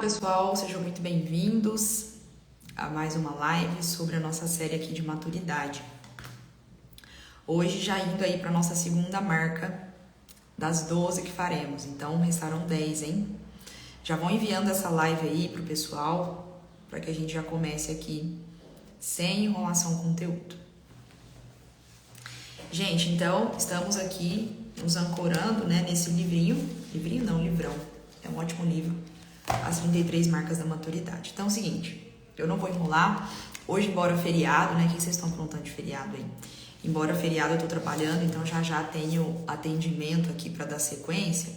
pessoal, sejam muito bem-vindos a mais uma live sobre a nossa série aqui de maturidade. Hoje já indo aí para nossa segunda marca das 12 que faremos, então restaram 10, hein? Já vão enviando essa live aí pro pessoal, para que a gente já comece aqui sem enrolação com conteúdo. Gente, então estamos aqui nos ancorando, né, nesse livrão, é um ótimo livro, As 33 Marcas da Maturidade. Então é o seguinte, eu não vou enrolar, hoje embora feriado, né, o que vocês estão aprontando de feriado aí? Embora feriado eu tô trabalhando, então já tenho atendimento aqui para dar sequência,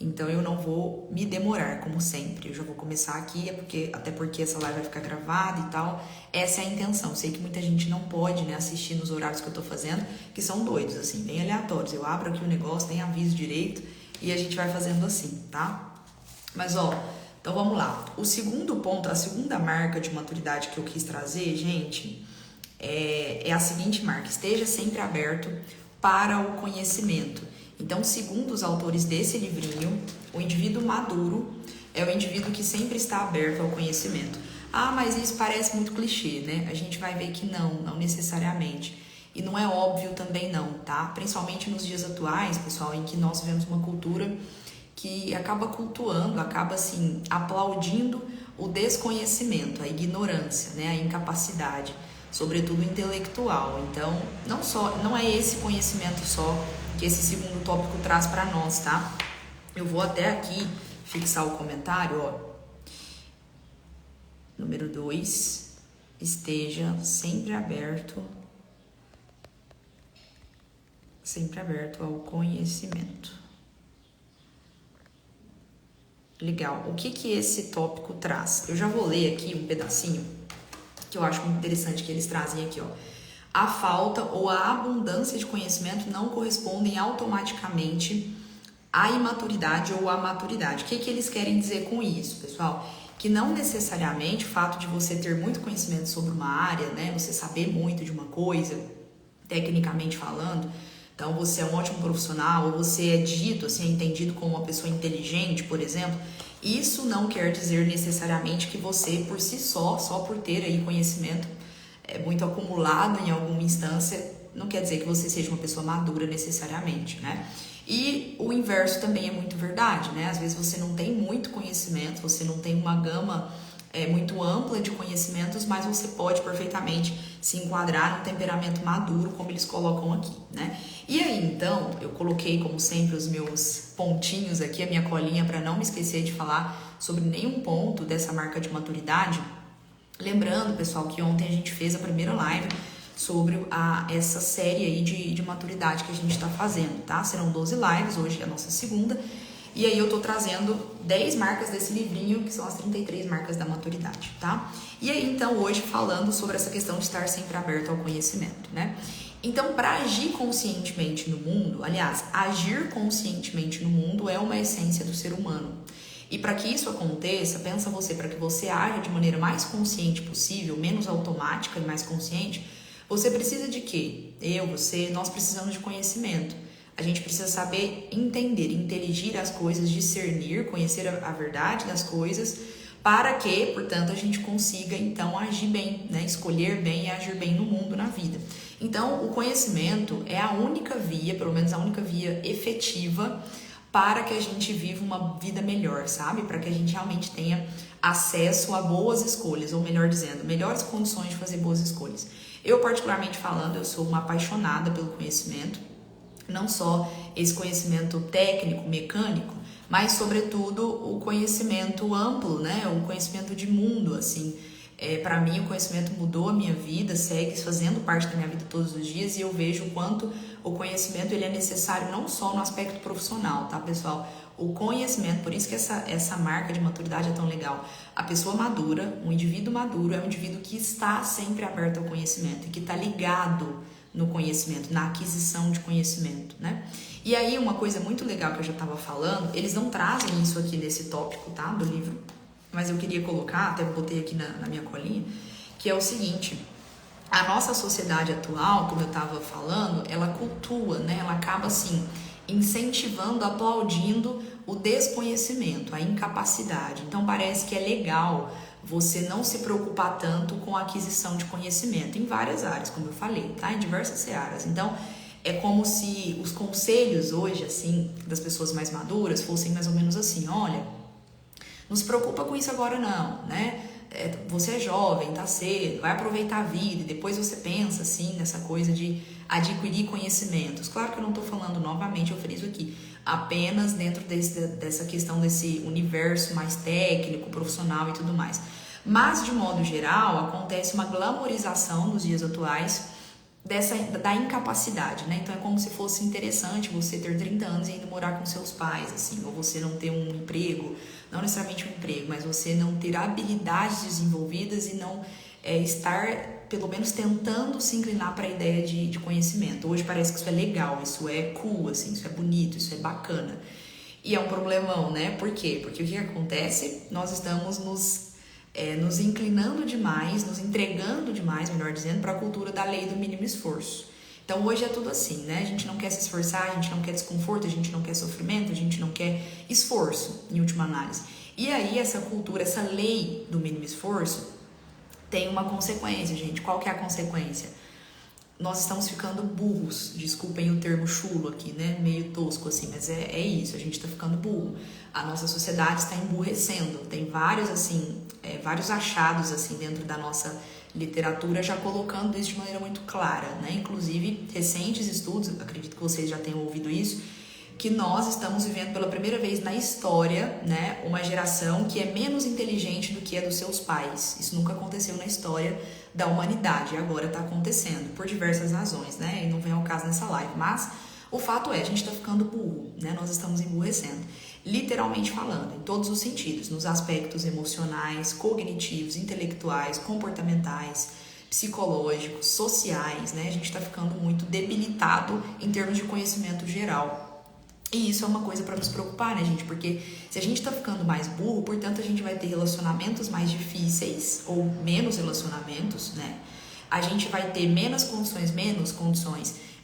então eu não vou me demorar, como sempre, eu já vou começar aqui, até porque essa live vai ficar gravada e tal, essa é a intenção. Sei que muita gente não pode, né, assistir nos horários que eu tô fazendo, que são doidos, assim, bem aleatórios, eu abro aqui o negócio, tem aviso direito, e a gente vai fazendo assim, tá? Mas ó, então vamos lá, o segundo ponto, a segunda marca de maturidade que eu quis trazer, gente, é a seguinte marca: esteja sempre aberto para o conhecimento. Então, segundo os autores desse livrinho, o indivíduo maduro é o indivíduo que sempre está aberto ao conhecimento. Ah, mas isso parece muito clichê, né? A gente vai ver que não necessariamente. E não é óbvio também não, tá? Principalmente nos dias atuais, pessoal, em que nós vivemos uma cultura que acaba cultuando, acaba assim, aplaudindo o desconhecimento, a ignorância, né? A incapacidade, sobretudo intelectual. Então, não é esse conhecimento só que esse segundo tópico traz para nós, tá? Eu vou até aqui fixar o comentário, ó. Número 2, esteja sempre aberto ao conhecimento. Legal. O que esse tópico traz? Eu já vou ler aqui um pedacinho que eu acho muito interessante que eles trazem aqui, ó. A falta ou a abundância de conhecimento não correspondem automaticamente à imaturidade ou à maturidade. O que eles querem dizer com isso, pessoal? Que não necessariamente o fato de você ter muito conhecimento sobre uma área, né, você saber muito de uma coisa, tecnicamente falando, então você é um ótimo profissional, ou você é dito, assim, é entendido como uma pessoa inteligente, por exemplo, isso não quer dizer necessariamente que você, por si só por ter aí conhecimento muito acumulado em alguma instância, não quer dizer que você seja uma pessoa madura necessariamente, né? E o inverso também é muito verdade, né? Às vezes você não tem muito conhecimento, você não tem uma gama muito ampla de conhecimentos, mas você pode perfeitamente se enquadrar no temperamento maduro, como eles colocam aqui, né? E aí, então, eu coloquei, como sempre, os meus pontinhos aqui, a minha colinha, para não me esquecer de falar sobre nenhum ponto dessa marca de maturidade. Lembrando, pessoal, que ontem a gente fez a primeira live sobre essa série aí de maturidade que a gente está fazendo, tá? Serão 12 lives, hoje é a nossa segunda. E aí eu tô trazendo 10 marcas desse livrinho, que são as 33 marcas da maturidade, tá? E aí, então, hoje falando sobre essa questão de estar sempre aberto ao conhecimento, né? Então, para agir conscientemente no mundo, aliás, agir conscientemente no mundo é uma essência do ser humano. E para que isso aconteça, pensa você, para que você haja de maneira mais consciente possível, menos automática e mais consciente, você precisa de quê? Nós precisamos de conhecimento. A gente precisa saber entender, inteligir as coisas, discernir, conhecer a verdade das coisas, para que, portanto, a gente consiga, então, agir bem, né? Escolher bem e agir bem no mundo, na vida. Então, o conhecimento é a única via, pelo menos a única via efetiva, para que a gente viva uma vida melhor, sabe? Para que a gente realmente tenha acesso a boas escolhas, ou melhor dizendo, melhores condições de fazer boas escolhas. Eu, particularmente falando, eu sou uma apaixonada pelo conhecimento, não só esse conhecimento técnico, mecânico, mas, sobretudo, o conhecimento amplo, né? O conhecimento de mundo, assim. Para mim, o conhecimento mudou a minha vida, segue fazendo parte da minha vida todos os dias, e eu vejo o quanto o conhecimento ele é necessário não só no aspecto profissional, tá, pessoal? O conhecimento, por isso que essa marca de maturidade é tão legal. A pessoa madura, um indivíduo maduro, é um indivíduo que está sempre aberto ao conhecimento e que está ligado no conhecimento, na aquisição de conhecimento, né? E aí, uma coisa muito legal que eu já estava falando, eles não trazem isso aqui nesse tópico, tá, do livro, mas eu queria colocar, até botei aqui na minha colinha, que é o seguinte: a nossa sociedade atual, como eu estava falando, ela cultua, né? Ela acaba assim incentivando, aplaudindo o desconhecimento, a incapacidade. Então parece que é legal você não se preocupar tanto com a aquisição de conhecimento em várias áreas, como eu falei, tá? Em diversas áreas. Então é como se os conselhos hoje, assim, das pessoas mais maduras fossem mais ou menos assim: olha, não se preocupa com isso agora não, né? Você é jovem, tá cedo, vai aproveitar a vida e depois você pensa assim nessa coisa de adquirir conhecimentos. Claro que eu não tô falando, novamente, eu friso aqui, apenas dentro dessa questão desse universo mais técnico, profissional e tudo mais. Mas, de modo geral, acontece uma glamorização nos dias atuais da incapacidade, né? Então é como se fosse interessante você ter 30 anos e ainda morar com seus pais, assim, ou você não ter um emprego, não necessariamente um emprego, mas você não ter habilidades desenvolvidas e não estar, pelo menos, tentando se inclinar para a ideia de conhecimento. Hoje parece que isso é legal, isso é cool, assim, isso é bonito, isso é bacana. E é um problemão, né? Por quê? Porque o que acontece? Nós estamos nos inclinando demais, nos entregando demais, melhor dizendo, para a cultura da lei do mínimo esforço. Então hoje é tudo assim, né? A gente não quer se esforçar, a gente não quer desconforto, a gente não quer sofrimento, a gente não quer esforço, em última análise. E aí essa cultura, essa lei do mínimo esforço tem uma consequência, gente. Qual que é a consequência? Nós estamos ficando burros, desculpem o termo chulo aqui, né? Meio tosco assim, mas é isso, a gente está ficando burro. A nossa sociedade está emburrecendo. Tem vários assim, vários achados assim dentro da nossa literatura já colocando isso de maneira muito clara, né? Inclusive recentes estudos, acredito que vocês já tenham ouvido isso, que nós estamos vivendo pela primeira vez na história, né, uma geração que é menos inteligente do que a dos seus pais. Isso nunca aconteceu na história da humanidade, e agora está acontecendo, por diversas razões, né, e não vem ao caso nessa live, mas o fato é, a gente está ficando burro, né, nós estamos emburrecendo, literalmente falando, em todos os sentidos, nos aspectos emocionais, cognitivos, intelectuais, comportamentais, psicológicos, sociais, né, a gente está ficando muito debilitado em termos de conhecimento geral. E isso é uma coisa para nos preocupar, né, gente? Porque se a gente tá ficando mais burro, portanto, a gente vai ter relacionamentos mais difíceis ou menos relacionamentos, né? A gente vai ter menos condições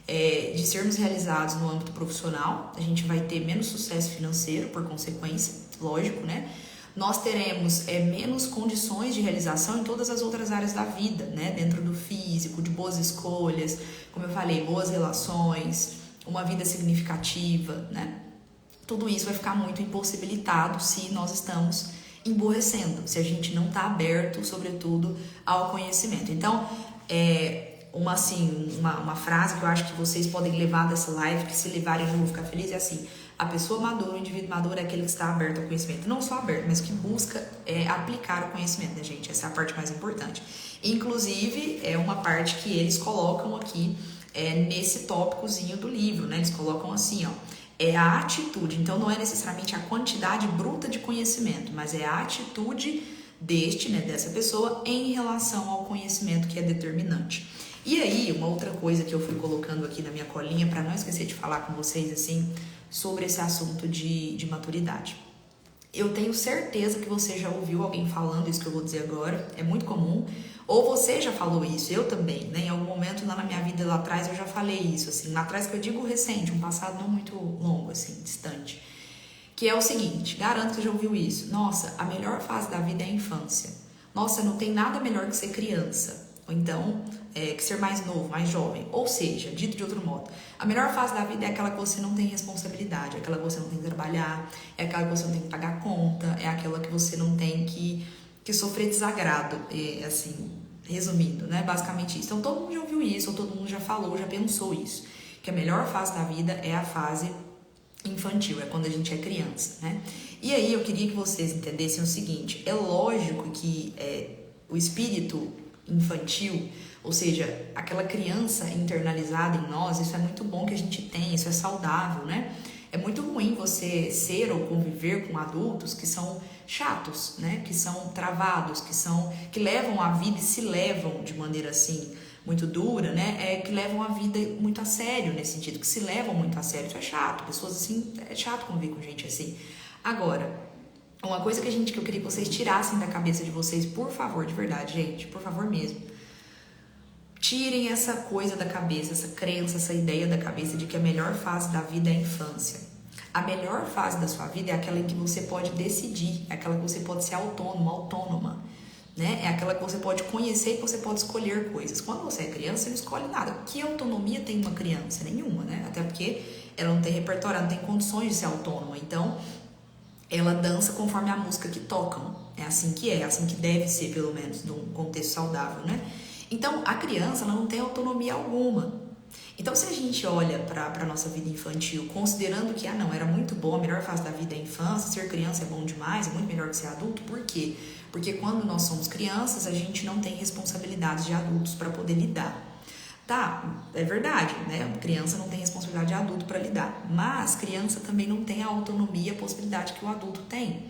de sermos realizados no âmbito profissional. A gente vai ter menos sucesso financeiro, por consequência, lógico, né? Nós teremos menos condições de realização em todas as outras áreas da vida, né? Dentro do físico, de boas escolhas, como eu falei, boas relações, uma vida significativa, né? Tudo isso vai ficar muito impossibilitado se nós estamos emburrecendo, se a gente não está aberto, sobretudo, ao conhecimento. Então, uma frase que eu acho que vocês podem levar dessa live, que se levarem eu vou ficar feliz, é assim: a pessoa madura, o indivíduo maduro é aquele que está aberto ao conhecimento. Não só aberto, mas que busca aplicar o conhecimento, né, gente? Essa é a parte mais importante. Inclusive, é uma parte que eles colocam aqui nesse tópicozinho do livro, né? Eles colocam assim, ó, é a atitude. Então não é necessariamente a quantidade bruta de conhecimento, mas é a atitude dessa pessoa em relação ao conhecimento que é determinante. E aí, uma outra coisa que eu fui colocando aqui na minha colinha para não esquecer de falar com vocês assim sobre esse assunto de maturidade. Eu tenho certeza que você já ouviu alguém falando isso que eu vou dizer agora, é muito comum. Ou você já falou isso, eu também, né? Em algum momento na minha vida lá atrás eu já falei isso, assim, lá atrás que eu digo recente, um passado não muito longo, assim, distante. Que é o seguinte, garanto que já ouviu isso. Nossa, a melhor fase da vida é a infância. Nossa, não tem nada melhor que ser criança. Ou então, que ser mais novo, mais jovem. Ou seja, dito de outro modo, a melhor fase da vida é aquela que você não tem responsabilidade, é aquela que você não tem que trabalhar, é aquela que você não tem que pagar conta, é aquela que você não tem que sofrer desagrado, assim, resumindo, né, basicamente isso. Então todo mundo já ouviu isso, ou todo mundo já falou, já pensou isso, que a melhor fase da vida é a fase infantil, é quando a gente é criança, né? E aí eu queria que vocês entendessem o seguinte, é lógico que o espírito infantil, ou seja, aquela criança internalizada em nós, isso é muito bom que a gente tenha, isso é saudável, né? É muito ruim você ser ou conviver com adultos que são chatos, né? Que são travados, que levam a vida e se levam de maneira assim muito dura, né? Que levam a vida muito a sério nesse sentido, que se levam muito a sério. Isso é chato, pessoas assim, é chato conviver com gente assim. Agora, uma coisa que eu queria que vocês tirassem da cabeça de vocês, por favor, de verdade, gente, por favor mesmo. Tirem essa coisa da cabeça, essa crença, essa ideia da cabeça de que a melhor fase da vida é a infância. A melhor fase da sua vida é aquela em que você pode decidir, é aquela que você pode ser autônomo, autônoma, né? É aquela que você pode conhecer e que você pode escolher coisas. Quando você é criança, você não escolhe nada. Que autonomia tem uma criança? Nenhuma, né? Até porque ela não tem repertório, ela não tem condições de ser autônoma. Então, ela dança conforme a música que tocam. É assim que é assim que deve ser, pelo menos, num contexto saudável, né? Então, a criança, ela não tem autonomia alguma. Então, se a gente olha para a nossa vida infantil, considerando que, não, era muito bom, a melhor fase da vida é a infância, ser criança é bom demais, é muito melhor que ser adulto, por quê? Porque quando nós somos crianças, a gente não tem responsabilidades de adultos para poder lidar. Tá, é verdade, né? Criança não tem responsabilidade de adulto para lidar, mas criança também não tem a autonomia, a possibilidade que o adulto tem,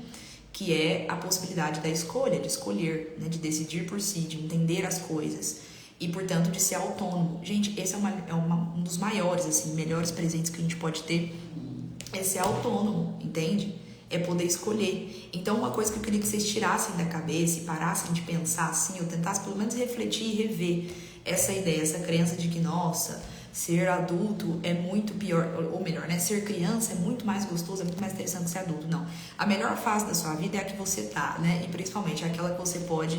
que é a possibilidade da escolha, de escolher, né? De decidir por si, de entender as coisas e, portanto, de ser autônomo. Gente, esse é um dos maiores, assim, melhores presentes que a gente pode ter, é ser autônomo, entende? É poder escolher. Então, uma coisa que eu queria que vocês tirassem da cabeça e parassem de pensar assim, ou tentassem pelo menos refletir e rever essa ideia, essa crença de que, nossa, ser adulto é muito pior, ou melhor, né? Ser criança é muito mais gostoso, é muito mais interessante que ser adulto. Não. A melhor fase da sua vida é a que você tá, né? E principalmente é aquela que você pode,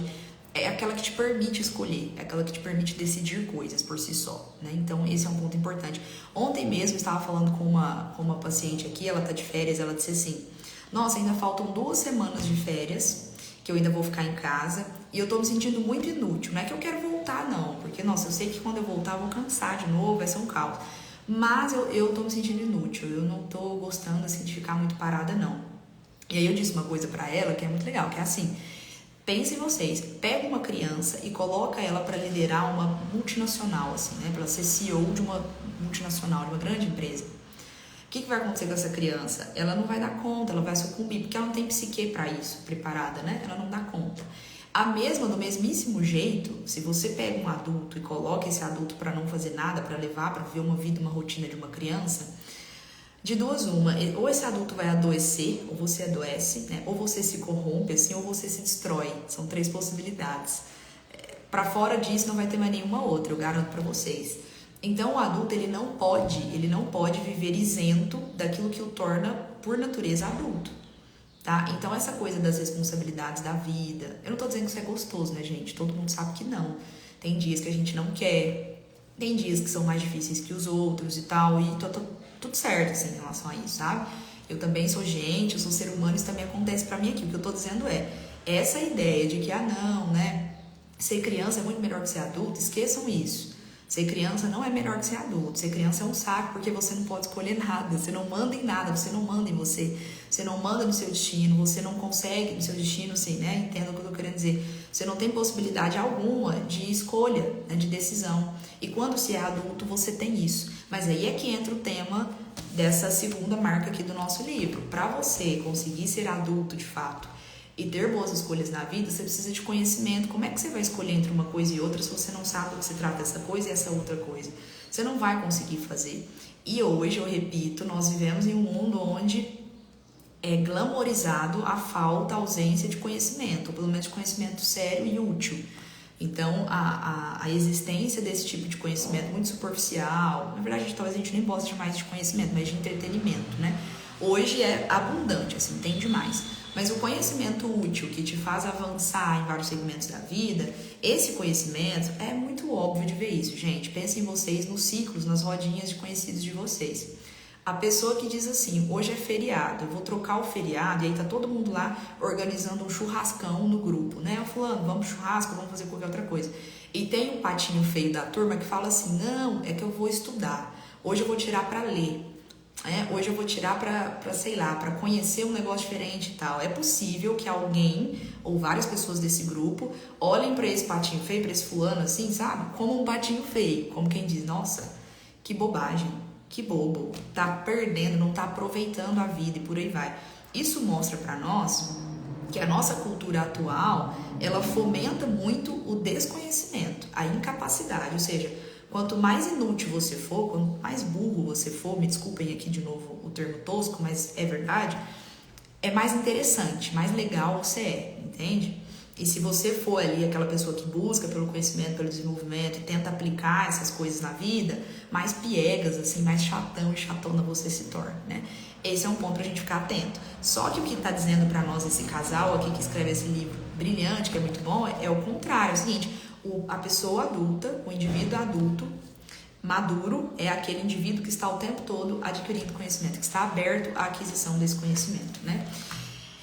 é aquela que te permite escolher, é aquela que te permite decidir coisas por si só, né? Então, esse é um ponto importante. Ontem mesmo eu estava falando com uma paciente aqui, ela tá de férias, ela disse assim: nossa, ainda faltam 2 semanas de férias, que eu ainda vou ficar em casa, e eu tô me sentindo muito inútil. Não é que eu quero voltar, não, porque, nossa, eu sei que quando eu voltar eu vou cansar de novo, vai ser um caos. Mas eu tô me sentindo inútil, eu não tô gostando, assim, de ficar muito parada, não. E aí eu disse uma coisa pra ela que é muito legal, que é assim: pensem vocês, pega uma criança e coloca ela para liderar uma multinacional, assim, né? Para ela ser CEO de uma multinacional, de uma grande empresa. O que vai acontecer com essa criança? Ela não vai dar conta, ela vai sucumbir, porque ela não tem psique para isso, preparada, né? Ela não dá conta. Do mesmíssimo jeito, se você pega um adulto e coloca esse adulto para não fazer nada, para levar, para viver uma vida, uma rotina de uma criança, de duas uma, ou esse adulto vai adoecer, ou você adoece, né? Ou você se corrompe, assim, ou você se destrói. São 3 possibilidades. Para fora disso, não vai ter mais nenhuma outra, eu garanto para vocês. Então, o adulto, ele não pode viver isento daquilo que o torna, por natureza, adulto, tá? Então, essa coisa das responsabilidades da vida, eu não tô dizendo que isso é gostoso, né, gente? Todo mundo sabe que não. Tem dias que a gente não quer, tem dias que são mais difíceis que os outros e tal, e tudo certo, assim, em relação a isso, sabe? Eu também sou gente, eu sou ser humano, isso também acontece pra mim aqui. O que eu tô dizendo é, essa ideia de que, não, né, ser criança é muito melhor que ser adulto, esqueçam isso. Ser criança não é melhor que ser adulto. Ser criança é um saco porque você não pode escolher nada. Você não manda em nada, você não manda em você. Você não manda no seu destino, você não consegue no seu destino, assim, né? Entenda o que eu tô querendo dizer. Você não tem possibilidade alguma de escolha, né? De decisão. E quando se é adulto, você tem isso. Mas aí é que entra o tema dessa segunda marca aqui do nosso livro. Para você conseguir ser adulto de fato e ter boas escolhas na vida, você precisa de conhecimento. Como é que você vai escolher entre uma coisa e outra se você não sabe do que se trata essa coisa e essa outra coisa? Você não vai conseguir fazer. E hoje, eu repito, nós vivemos em um mundo onde é glamorizado a falta, a ausência de conhecimento, ou pelo menos de conhecimento sério e útil. Então, a existência desse tipo de conhecimento muito superficial, na verdade, talvez a gente nem goste mais de conhecimento, mas de entretenimento, né? Hoje é abundante, assim, tem demais. Mas o conhecimento útil que te faz avançar em vários segmentos da vida, esse conhecimento é muito óbvio de ver isso, gente. Pensem vocês nos ciclos, nas rodinhas de conhecidos de vocês. A pessoa que diz assim, hoje é feriado, eu vou trocar o feriado, e aí tá todo mundo lá organizando um churrascão no grupo, né? Fulano, vamos churrasco, vamos fazer qualquer outra coisa. E tem um patinho feio da turma que fala assim, não, é que eu vou estudar, hoje eu vou tirar para ler. Hoje eu vou tirar para conhecer um negócio diferente e tal. É possível que alguém ou várias pessoas desse grupo olhem para esse patinho feio, para esse fulano assim, sabe? Como um patinho feio, como quem diz, nossa, que bobagem, que bobo, tá perdendo, não tá aproveitando a vida e por aí vai. Isso mostra para nós que a nossa cultura atual, ela fomenta muito o desconhecimento, a incapacidade, ou seja, quanto mais inútil você for, quanto mais burro você for, me desculpem aqui de novo o termo tosco, mas é verdade, é mais interessante, mais legal você é, entende? E se você for ali aquela pessoa que busca pelo conhecimento, pelo desenvolvimento e tenta aplicar essas coisas na vida, mais piegas, assim, mais chatão e chatona você se torna, né? Esse é um ponto pra gente ficar atento. Só que o que tá dizendo pra nós esse casal aqui que escreve esse livro brilhante, que é muito bom, é o contrário. É o seguinte, a pessoa adulta, o indivíduo adulto, maduro, é aquele indivíduo que está o tempo todo adquirindo conhecimento, que está aberto à aquisição desse conhecimento, né?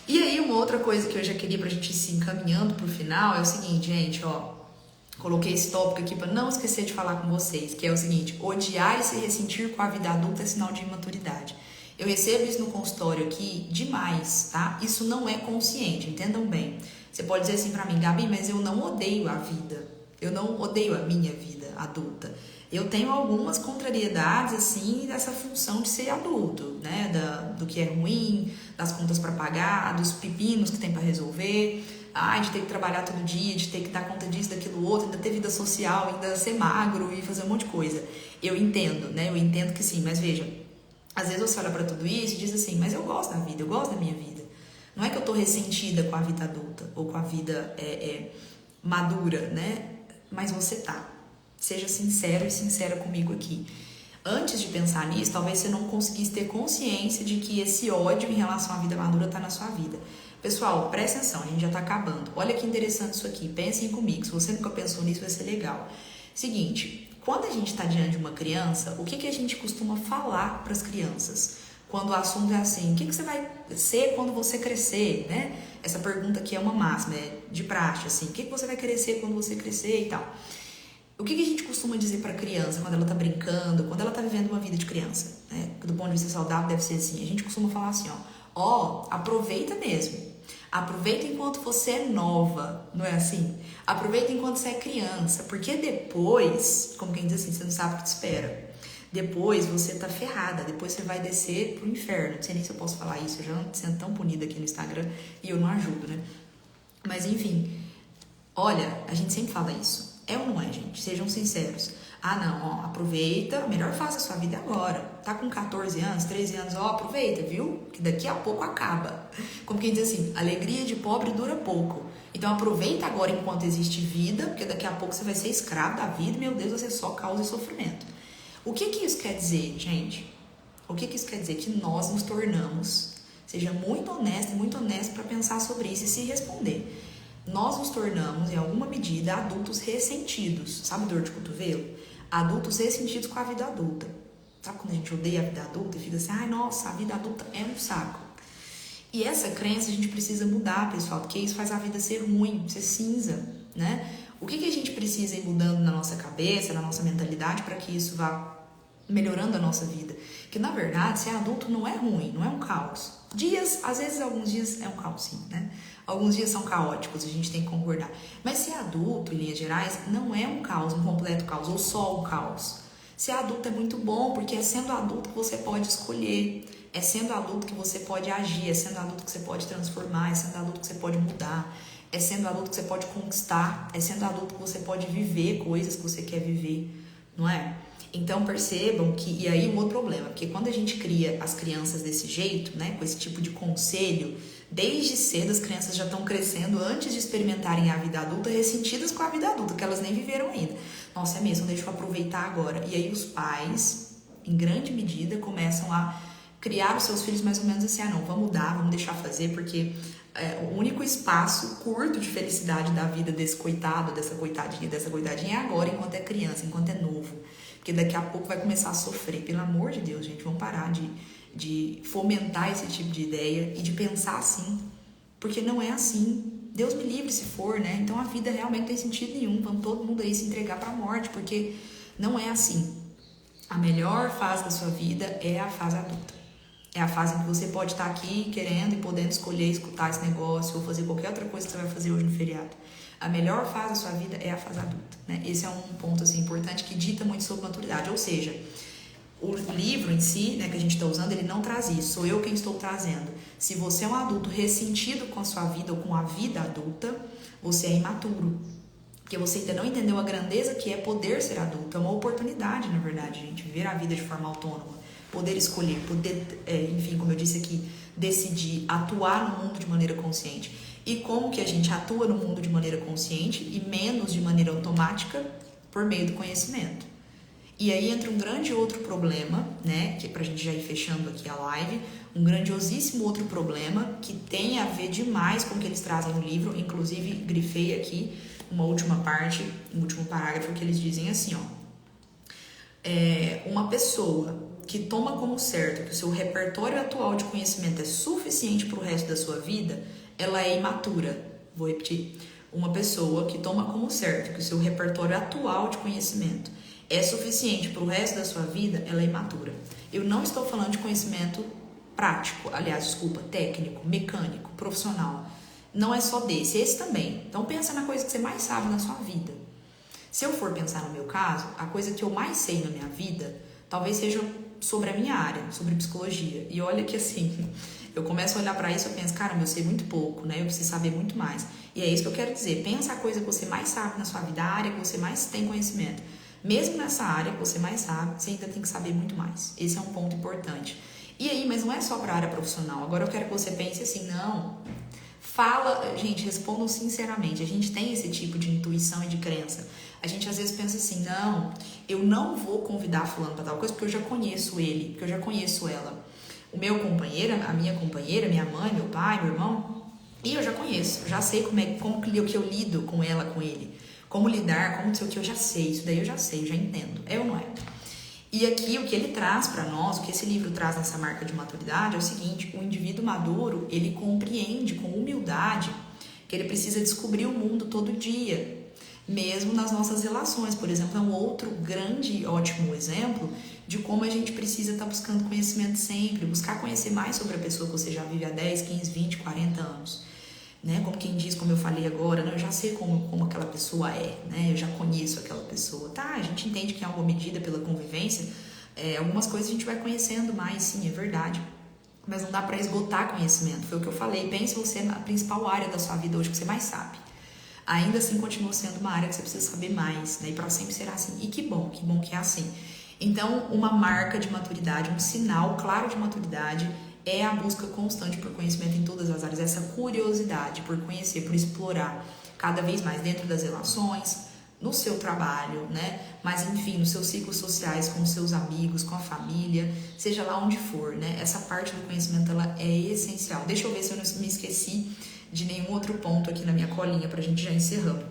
E aí, uma outra coisa que eu já queria pra gente ir se encaminhando pro final é o seguinte, gente, ó. Coloquei esse tópico aqui para não esquecer de falar com vocês, que é o seguinte: odiar e se ressentir com a vida adulta é sinal de imaturidade. Eu recebo isso no consultório aqui demais, tá? Isso não é consciente, entendam bem. Você pode dizer assim pra mim, Gabi, mas eu não odeio a vida. Eu não odeio a minha vida adulta. Eu tenho algumas contrariedades, assim, dessa função de ser adulto, né? Do que é ruim, das contas para pagar, dos pepinos que tem para resolver, de ter que trabalhar todo dia, de ter que dar conta disso, daquilo outro, ainda ter vida social, ainda ser magro e fazer um monte de coisa. Eu entendo, né? Eu entendo que sim, mas veja, às vezes você olha para tudo isso e diz assim, mas eu gosto da vida, eu gosto da minha vida. Não é que eu tô ressentida com a vida adulta ou com a vida madura, né? Mas você tá. Seja sincero e sincera comigo aqui. Antes de pensar nisso, talvez você não conseguisse ter consciência de que esse ódio em relação à vida madura tá na sua vida. Pessoal, presta atenção, a gente já tá acabando. Olha que interessante isso aqui, pensem comigo. Se você nunca pensou nisso, vai ser legal. Seguinte, quando a gente está diante de uma criança, o que a gente costuma falar para as crianças? Quando o assunto é assim, o que você vai ser quando você crescer, né? Essa pergunta aqui é uma máxima, é de praxe, assim. O que você vai querer ser quando você crescer e tal? O que a gente costuma dizer para a criança quando ela está brincando, quando ela está vivendo uma vida de criança, né? Do ponto de vista saudável deve ser assim. A gente costuma falar assim, ó, aproveita mesmo. Aproveita enquanto você é nova, não é assim? Aproveita enquanto você é criança, porque depois, como quem diz assim, você não sabe o que te espera. Depois você tá ferrada, depois você vai descer pro inferno. Não sei nem se eu posso falar isso, eu já ando sendo tão punida aqui no Instagram e eu não ajudo, né? Mas enfim, olha, a gente sempre fala isso. É ou não é, gente? Sejam sinceros. Não, aproveita, a melhor fase da sua vida é agora. Tá com 14 anos, 13 anos, aproveita, viu? Que daqui a pouco acaba. Como quem diz assim, alegria de pobre dura pouco. Então aproveita agora enquanto existe vida, porque daqui a pouco você vai ser escravo da vida e, meu Deus, você só causa sofrimento. O que isso quer dizer, gente? O que isso quer dizer? Que nós nos tornamos, seja muito honesto para pensar sobre isso e se responder. Nós nos tornamos, em alguma medida, adultos ressentidos. Sabe dor de cotovelo? Adultos ressentidos com a vida adulta. Sabe quando a gente odeia a vida adulta e fica assim, nossa, a vida adulta é um saco. E essa crença a gente precisa mudar, pessoal, porque isso faz a vida ser ruim, ser cinza, né? O que a gente precisa ir mudando na nossa cabeça, na nossa mentalidade, para que isso vá melhorando a nossa vida? Que, na verdade, ser adulto não é ruim, não é um caos. Às vezes, alguns dias é um caos, sim, né? Alguns dias são caóticos, a gente tem que concordar. Mas ser adulto, em linhas gerais, não é um caos, um completo caos, ou só um caos. Ser adulto é muito bom, porque é sendo adulto que você pode escolher, é sendo adulto que você pode agir, é sendo adulto que você pode transformar, é sendo adulto que você pode mudar, é sendo adulto que você pode conquistar, é sendo adulto que você pode viver coisas que você quer viver, não é? Então percebam que, e aí um outro problema, porque quando a gente cria as crianças desse jeito, né, com esse tipo de conselho, desde cedo as crianças já estão crescendo antes de experimentarem a vida adulta, ressentidas com a vida adulta, que elas nem viveram ainda. Nossa, é mesmo, deixa eu aproveitar agora. E aí os pais, em grande medida, começam a criar os seus filhos mais ou menos assim, não, vamos dar, vamos deixar fazer, porque o único espaço curto de felicidade da vida desse coitado, dessa coitadinha é agora, enquanto é criança, enquanto é novo. Porque daqui a pouco vai começar a sofrer. Pelo amor de Deus, gente, vamos parar de fomentar esse tipo de ideia e de pensar assim. Porque não é assim. Deus me livre se for, né? Então a vida realmente não tem sentido nenhum. Vamos todo mundo aí se entregar para a morte, porque não é assim. A melhor fase da sua vida é a fase adulta. É a fase em que você pode estar aqui querendo e podendo escolher escutar esse negócio ou fazer qualquer outra coisa que você vai fazer hoje no feriado. A melhor fase da sua vida é a fase adulta, né? Esse é um ponto assim, importante que dita muito sobre maturidade. Ou seja, o livro em si, né, que a gente está usando, ele não traz isso. Sou eu quem estou trazendo. Se você é um adulto ressentido com a sua vida ou com a vida adulta, você é imaturo. Porque você ainda não entendeu a grandeza que é poder ser adulto. É uma oportunidade, na verdade, gente. Viver a vida de forma autônoma. Poder escolher, poder, enfim, como eu disse aqui, decidir, atuar no mundo de maneira consciente. e como que a gente atua no mundo de maneira consciente e menos de maneira automática por meio do conhecimento. E aí entra um grande outro problema, né, que é pra gente já ir fechando aqui a live, um grandiosíssimo outro problema que tem a ver demais com o que eles trazem no livro, inclusive grifei aqui uma última parte, um último parágrafo que eles dizem assim, ó, uma pessoa que toma como certo que o seu repertório atual de conhecimento é suficiente para o resto da sua vida, ela é imatura. Vou repetir. Uma pessoa que toma como certo que o seu repertório atual de conhecimento é suficiente para o resto da sua vida, ela é imatura. Eu não estou falando de conhecimento prático, aliás, desculpa, técnico, mecânico, profissional. Não é só desse, esse também. Então pensa na coisa que você mais sabe na sua vida. Se eu for pensar no meu caso, a coisa que eu mais sei na minha vida, talvez seja sobre a minha área, sobre psicologia. E olha que assim, eu começo a olhar para isso e penso, cara, eu sei muito pouco, né? Eu preciso saber muito mais. E é isso que eu quero dizer. Pensa a coisa que você mais sabe na sua vida, a área que você mais tem conhecimento. Mesmo nessa área que você mais sabe, você ainda tem que saber muito mais. Esse é um ponto importante. E aí, mas não é só para a área profissional. Agora eu quero que você pense assim, não. Fala, gente, respondam sinceramente. A gente tem esse tipo de intuição e de crença. A gente às vezes pensa assim, não, eu não vou convidar fulano para tal coisa porque eu já conheço ele, porque eu já conheço ela. O meu companheiro, a minha companheira, minha mãe, meu pai, meu irmão, e eu já conheço, eu já sei como que eu lido com ela, com ele. Como lidar, como não sei o que, eu já sei, isso daí eu já sei, eu já entendo. É ou não é? E aqui o que ele traz para nós, o que esse livro traz nessa marca de maturidade é o seguinte, o indivíduo maduro, ele compreende com humildade que ele precisa descobrir o mundo todo dia, mesmo nas nossas relações. Por exemplo, é um outro grande, ótimo exemplo de como a gente precisa estar buscando conhecimento sempre, buscar conhecer mais sobre a pessoa que você já vive há 10, 15, 20, 40 anos. Né? Como quem diz, como eu falei agora, né? Eu já sei como aquela pessoa é, né? Eu já conheço aquela pessoa. Tá, a gente entende que em alguma medida pela convivência, algumas coisas a gente vai conhecendo mais, sim, é verdade. Mas não dá para esgotar conhecimento, foi o que eu falei. Pense você na principal área da sua vida hoje que você mais sabe. Ainda assim continua sendo uma área que você precisa saber mais, né? E para sempre será assim. E que bom que é assim. Então, uma marca de maturidade, um sinal claro de maturidade é a busca constante por conhecimento em todas as áreas, essa curiosidade por conhecer, por explorar cada vez mais dentro das relações, no seu trabalho, né? Mas enfim, nos seus ciclos sociais, com os seus amigos, com a família, seja lá onde for, né? Essa parte do conhecimento, ela é essencial. Deixa eu ver se eu não me esqueci de nenhum outro ponto aqui na minha colinha pra gente já encerrando.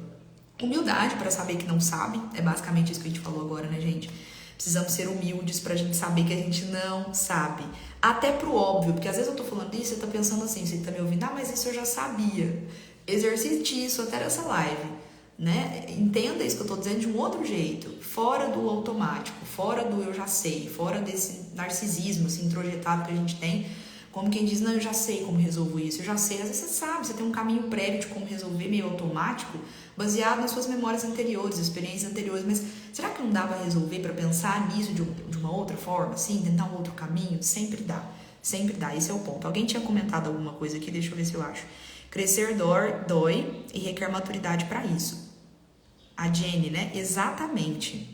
Humildade para saber que não sabe, é basicamente isso que a gente falou agora, né, gente? Precisamos ser humildes pra gente saber que a gente não sabe. Até pro óbvio, porque às vezes eu tô falando isso e você tá pensando assim, você tá me ouvindo, mas isso eu já sabia. Exercite isso até nessa live, né? Entenda isso que eu tô dizendo de um outro jeito, fora do automático, fora do eu já sei, fora desse narcisismo assim, introjetado que a gente tem, como quem diz, não, eu já sei como resolvo isso, eu já sei. Às vezes você sabe, você tem um caminho prévio de como resolver, meio automático, baseado nas suas memórias anteriores, experiências anteriores, mas será que não dá para resolver, para pensar nisso de uma outra forma, assim, tentar um outro caminho? Sempre dá, esse é o ponto. Alguém tinha comentado alguma coisa aqui, deixa eu ver se eu acho. Crescer dói e requer maturidade para isso. A Jenny, né? Exatamente,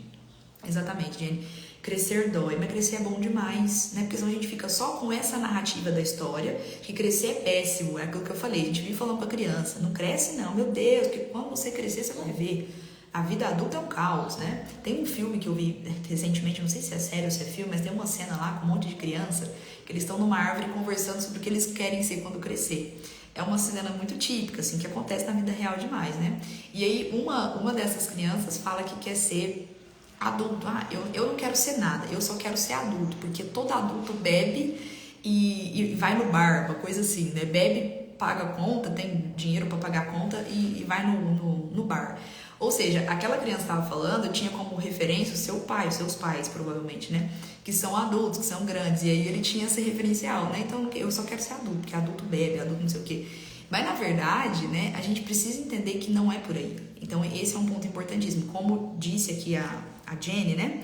Jenny. Crescer dói, mas crescer é bom demais, né? Porque senão a gente fica só com essa narrativa da história, que crescer é péssimo, é aquilo que eu falei, a gente vive falando pra criança, não cresce não, meu Deus, porque quando você crescer você vai ver, a vida adulta é um caos, né? Tem um filme que eu vi recentemente, não sei se é sério ou se é filme, mas tem uma cena lá com um monte de criança, que eles estão numa árvore conversando sobre o que eles querem ser quando crescer. É uma cena muito típica, assim, que acontece na vida real demais, né? E aí uma dessas crianças fala que quer ser adulto. Eu não quero ser nada, eu só quero ser adulto, porque todo adulto bebe e vai no bar, uma coisa assim, né? Bebe, paga a conta, tem dinheiro para pagar a conta e vai no bar. Ou seja, aquela criança estava falando, tinha como referência o seu pai, os seus pais, provavelmente, né? Que são adultos, que são grandes, e aí ele tinha esse referencial, né? Então eu só quero ser adulto, porque adulto bebe, adulto não sei o quê. Mas na verdade, né, a gente precisa entender que não é por aí. Então esse é um ponto importantíssimo. Como disse aqui a Jenny, né?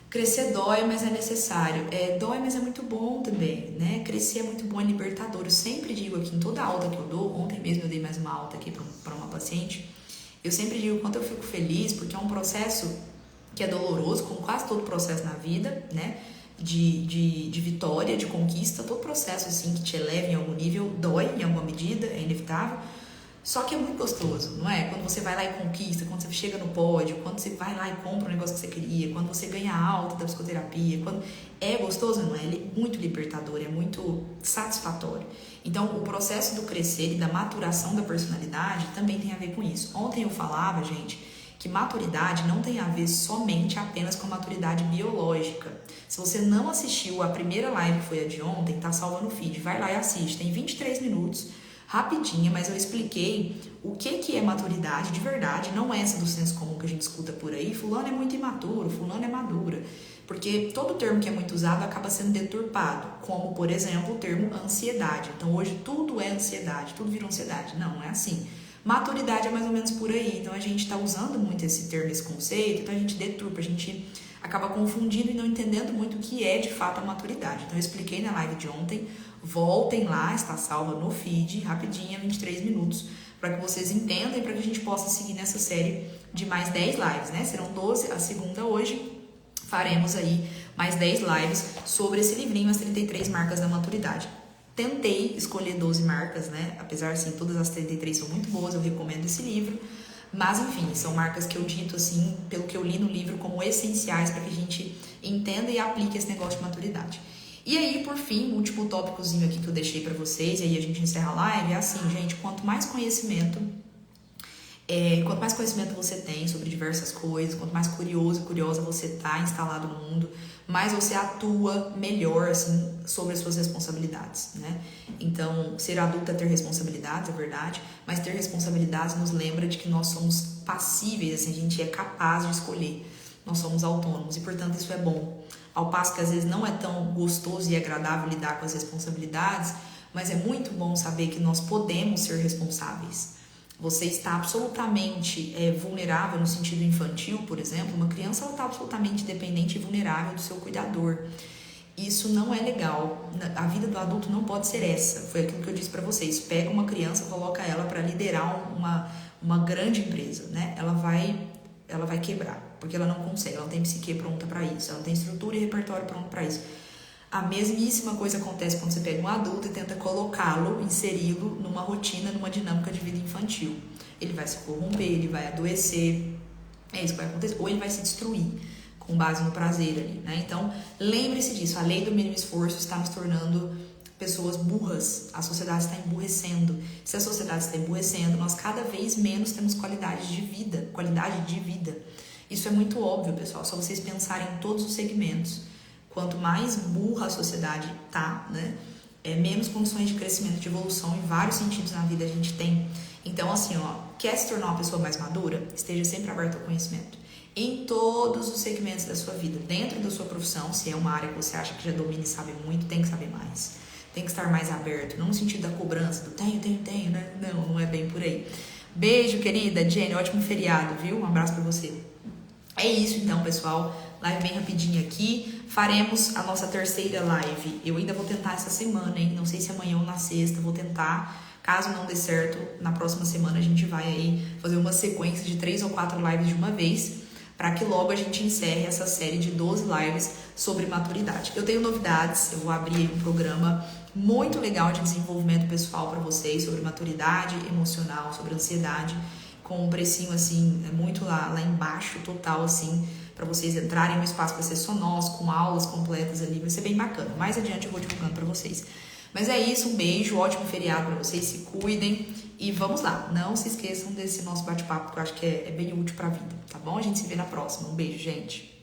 Crescer dói, mas é necessário. Dói, mas é muito bom também, né? Crescer é muito bom, é libertador. Eu sempre digo aqui, em toda aula que eu dou, ontem mesmo eu dei mais uma alta aqui para uma paciente, eu sempre digo o quanto eu fico feliz, porque é um processo que é doloroso, como quase todo processo na vida, né? de vitória, de conquista, todo processo assim que te eleva em algum nível dói em alguma medida, é inevitável. Só que é muito gostoso, não é? Quando você vai lá e conquista, quando você chega no pódio, quando você vai lá e compra o negócio que você queria, quando você ganha alta da psicoterapia, quando é gostoso, não é? Ele é muito libertador, é muito satisfatório. Então, o processo do crescer e da maturação da personalidade também tem a ver com isso. Ontem eu falava, gente, que maturidade não tem a ver somente apenas com a maturidade biológica. Se você não assistiu a primeira live, que foi a de ontem, tá salva no feed, vai lá e assiste, tem 23 minutos, rapidinha, mas eu expliquei o que é maturidade de verdade, não é essa do senso comum que a gente escuta por aí, fulano é muito imaturo, fulano é madura, porque todo termo que é muito usado acaba sendo deturpado, como, por exemplo, o termo ansiedade. Então, hoje tudo é ansiedade, tudo vira ansiedade. Não é assim. Maturidade é mais ou menos por aí, então a gente está usando muito esse termo, esse conceito, então a gente deturpa, a gente acaba confundindo e não entendendo muito o que é de fato a maturidade. Então eu expliquei na live de ontem, voltem lá, está salva no feed, rapidinho, 23 minutos, para que vocês entendam e para que a gente possa seguir nessa série de mais 10 lives, né? Serão 12, a segunda hoje, faremos aí mais 10 lives sobre esse livrinho, As 33 Marcas da Maturidade. Tentei escolher 12 marcas, né? Apesar, assim, todas as 33 são muito boas, eu recomendo esse livro. Mas, enfim, são marcas que eu dito, assim, pelo que eu li no livro, como essenciais para que a gente entenda e aplique esse negócio de maturidade. E aí, por fim, o último tópicozinho aqui que eu deixei para vocês, e aí a gente encerra a live, é assim, gente, quanto mais conhecimento você tem sobre diversas coisas, quanto mais curioso e curiosa você tá instalado no mundo, mais você atua melhor, assim, sobre as suas responsabilidades, né? Então, ser adulto é ter responsabilidades, é verdade, mas ter responsabilidades nos lembra de que nós somos passíveis, assim, a gente é capaz de escolher, nós somos autônomos e, portanto, isso é bom. Ao passo que às vezes não é tão gostoso e agradável lidar com as responsabilidades, mas é muito bom saber que nós podemos ser responsáveis. Você está absolutamente vulnerável no sentido infantil, por exemplo, uma criança está absolutamente dependente e vulnerável do seu cuidador. Isso não é legal. A vida do adulto não pode ser essa. Foi aquilo que eu disse para vocês. Pega uma criança, coloca ela para liderar uma grande empresa, né? Ela vai quebrar, porque ela não consegue, ela não tem psique pronta para isso, ela não tem estrutura e repertório pronto para isso. A mesmíssima coisa acontece quando você pega um adulto e tenta colocá-lo, inseri-lo numa rotina, numa dinâmica de vida infantil. Ele vai se corromper, ele vai adoecer, é isso que vai acontecer, ou ele vai se destruir com base no prazer ali, né? Então, lembre-se disso, a lei do mínimo esforço está nos tornando pessoas burras, a sociedade está emburrecendo. Se a sociedade está emburrecendo, nós cada vez menos temos qualidade de vida. Isso é muito óbvio, pessoal, só vocês pensarem em todos os segmentos. Quanto mais burra a sociedade tá, né, menos condições de crescimento, de evolução em vários sentidos na vida a gente tem. Então, assim, quer se tornar uma pessoa mais madura? Esteja sempre aberto ao conhecimento. Em todos os segmentos da sua vida, dentro da sua profissão, se é uma área que você acha que já domina e sabe muito, tem que saber mais. Tem que estar mais aberto, não no sentido da cobrança, do tenho, né? Não é bem por aí. Beijo, querida Jenny, ótimo feriado, viu? Um abraço pra você. É isso então, pessoal. Live bem rapidinho aqui. Faremos a nossa terceira live. Eu ainda vou tentar essa semana, hein? Não sei se amanhã ou na sexta, vou tentar. Caso não dê certo, na próxima semana a gente vai aí fazer uma sequência de 3 ou 4 lives de uma vez, para que logo a gente encerre essa série de 12 lives sobre maturidade. Eu tenho novidades, eu vou abrir um programa muito legal de desenvolvimento pessoal para vocês sobre maturidade emocional, sobre ansiedade, com um precinho assim, muito lá embaixo, total assim, para vocês entrarem no espaço, vai ser só nós, com aulas completas ali, vai ser bem bacana. Mais adiante eu vou divulgando para vocês. Mas é isso, um beijo, ótimo feriado para vocês, se cuidem e vamos lá. Não se esqueçam desse nosso bate-papo, que eu acho que é bem útil para a vida, tá bom? A gente se vê na próxima. Um beijo, gente.